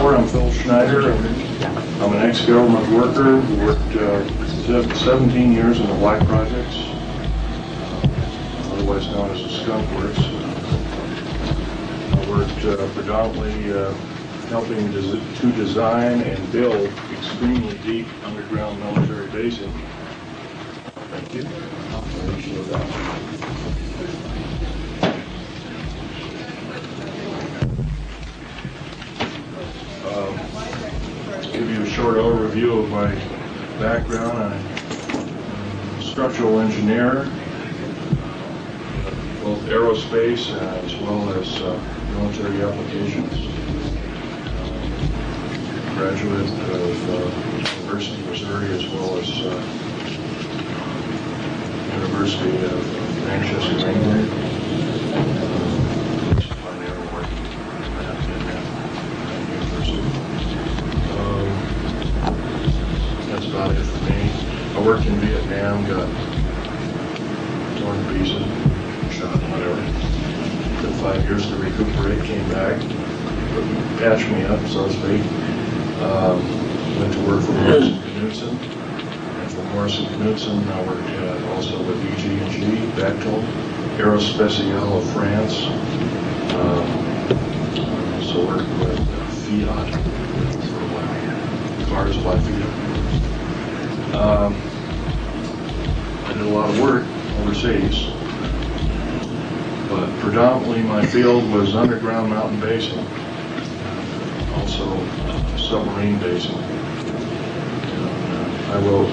before, I'm Phil Schneider. I'm an ex-government worker who worked 17 years in the Black Projects, otherwise known as the Skunk Works. I worked predominantly helping to design and build extremely deep underground military basing. Thank you. Give you a short overview of my background. I'm a structural engineer, both aerospace as well as military applications. Graduate of University of Missouri as well as University of Manchester, England. Primarily working at university. That's about it for me. I worked in Vietnam, got torn to pieces, shot, whatever. Took 5 years to recuperate, came back, patched me up, so to speak. Went to work for Morrison Knudsen, and from Morrison Knudsen I worked also with EG&G, Bechtel, Aerospatiale of France. Also worked with Fiat for a while, cars by Fiat. I did a lot of work overseas, but predominantly my field was underground mountain basing, also submarine basing. I wrote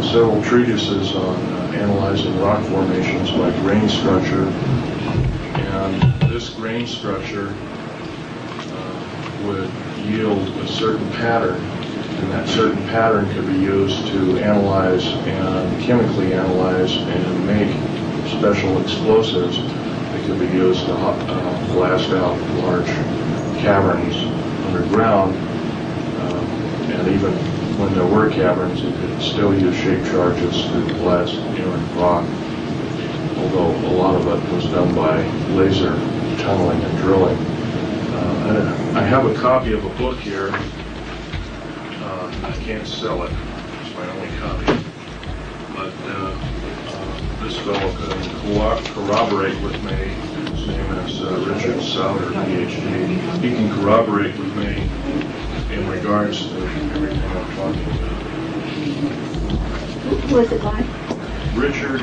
several treatises on analyzing rock formations by grain structure, and this grain structure would yield a certain pattern, and that certain pattern could be used to analyze and chemically analyze and make special explosives that could be used to blast out large caverns underground, and even when there were caverns, you could still use shape charges to blast inert rock, although a lot of it was done by laser tunneling and drilling. I have a copy of a book here. I can't sell it. It's my only copy. But this fellow can corroborate with me. His name is Richard Souter, PhD. He can corroborate with me in regards to everything I'm talking about. Who is it by? Richard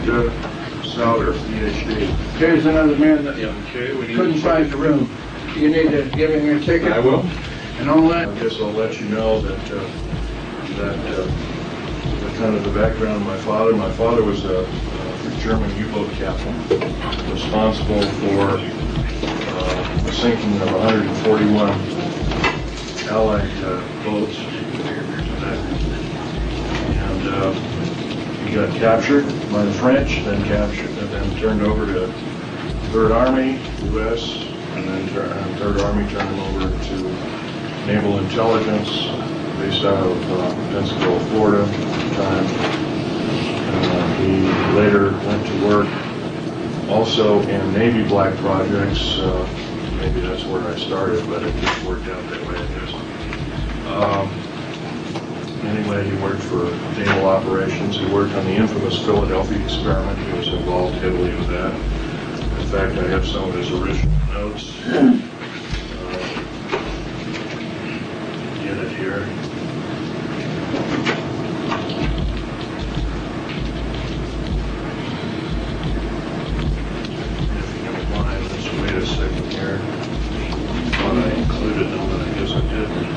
Souter, PhD. Here's another man that Okay, we need couldn't find the room. You need to give him your ticket. I will. And all that. I guess I'll let you know that kind of the background of my father. My father was a German U-boat captain, responsible for the sinking of 141 Allied boats, and he got captured by the French, then turned over to Third Army, U.S., and then Third Army turned him over to Naval Intelligence, based out of Pensacola, Florida at the time. He later went to work also in Navy Black Projects. Maybe that's where I started, but it just worked out that way, I guess. Anyway, he worked for naval operations. He worked on the infamous Philadelphia experiment. He was involved heavily with that. In fact, I have some of his original notes. Get it here. If you don't mind, let's wait a second here. I thought I included them, but I guess I didn't.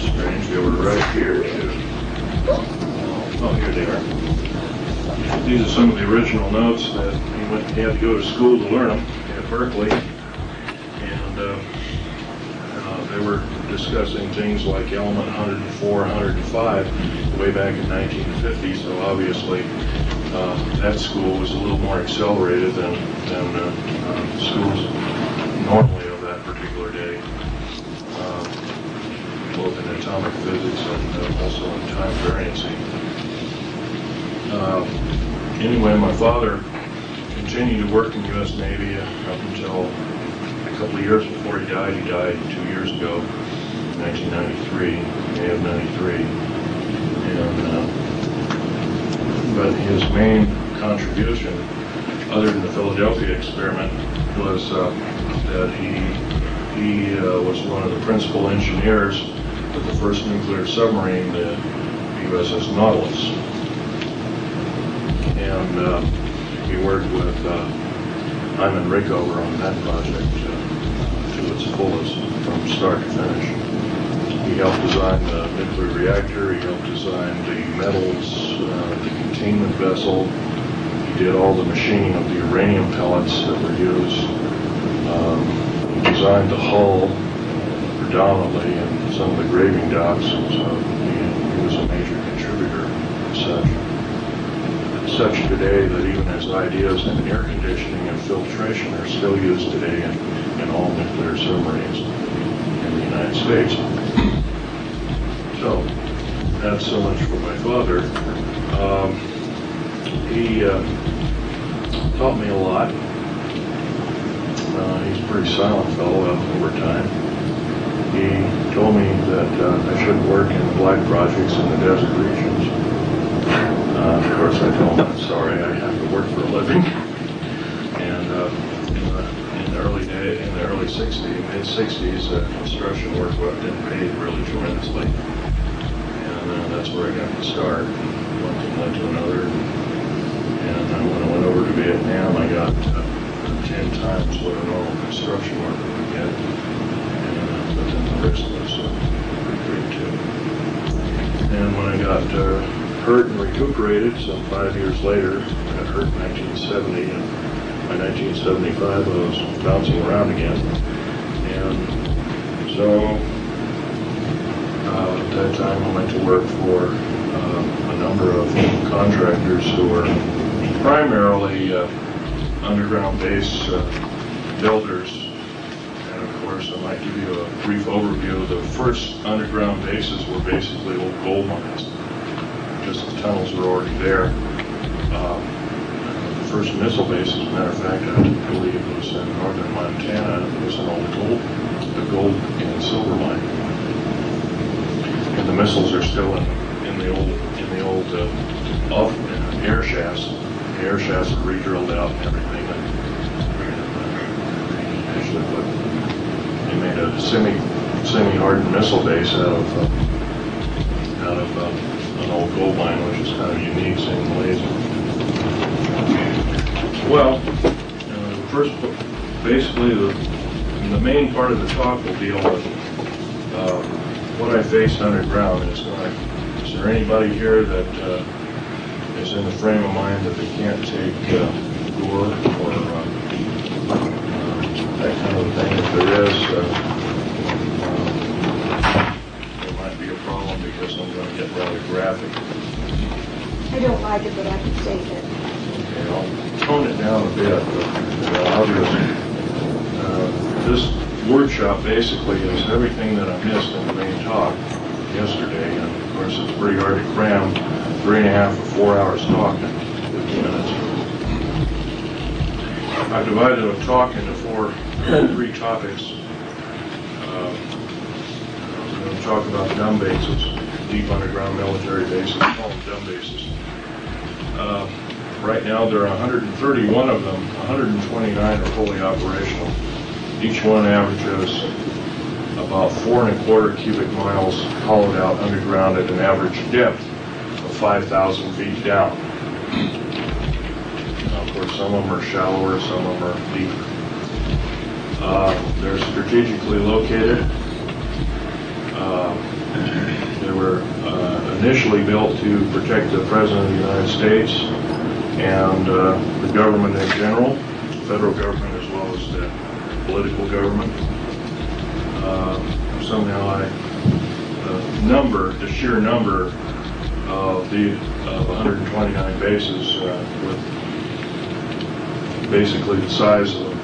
Strange, they were right here, too. Oh, here they are. These are some of the original notes that he had to go to school to learn them at Berkeley. And they were discussing things like element 104, 105 way back in 1950, so obviously that school was a little more accelerated than schools normally of that particular day, both in atomic physics and also in time variancy. Anyway, my father continued to work in the U.S. Navy up until a couple of years before he died. He died 2 years ago, in 1993, May of '93. But his main contribution, other than the Philadelphia experiment, was that he was one of the principal engineers of the first nuclear submarine, the USS Nautilus. And he worked with Hyman Rickover on that project to its fullest, from start to finish. He helped design the nuclear reactor, he helped design the metals, the containment vessel. He did all the machining of the uranium pellets that were used. He designed the hull predominantly and some of the graving docks, so he was a major contributor as such. Such today that even his ideas in air conditioning and filtration are still used today in all nuclear submarines in the United States. So, that's so much for my father. He taught me a lot. He's a pretty silent fellow over time. He told me that I shouldn't work in the black projects in the desert regions. Of course, I told him I'm sorry, I have to work for a living. And in the early 60s, mid-60s, construction work didn't pay really tremendously. And that's where I got to start. One thing led to another. And when I went over to Vietnam, I got 10 times what a normal construction worker would get. But then the risk was pretty great too. And when I got hurt and recuperated some 5 years later, I got hurt in 1970, and by 1975 I was bouncing around again. And so at that time I went to work for a number of contractors who were primarily underground base builders. And of course, I might give you a brief overview. The first underground bases were basically old gold mines. Just the tunnels were already there. The first missile base, as a matter of fact, I believe it was in northern Montana. It was an old gold and silver mine. And the missiles are still in the old air shafts. The air shafts are re-drilled out and everything. They made a semi-hardened missile base out of an old gold mine, which is kind of unique, seeing the laser. Well, first, basically, the main part of the talk will deal with what I faced underground. Is there anybody here that is in the frame of mind that they can't take gore or that kind of thing? If there is, there might be a problem because I'm going to get rather graphic. I don't like it, but I can say it. Okay, I'll tone it down a bit, but obviously, this workshop basically is everything that I missed in the main talk yesterday, and of course it's pretty hard to cram 3.5 or 4 hours talk in 15 minutes. I divided a talk into three topics. I'm going to talk about D.U.M.B bases, deep underground military bases, call them D.U.M.B bases. Right now there are 131 of them, 129 are fully operational. Each one averages about 4¼ cubic miles hollowed out underground at an average depth of 5,000 feet down. Now, of course, some of them are shallower, some of them are deeper. They're strategically located. They were initially built to protect the President of the United States and the government in general, the federal government as well as the political government. Somehow the sheer number of the 129 bases with basically the size of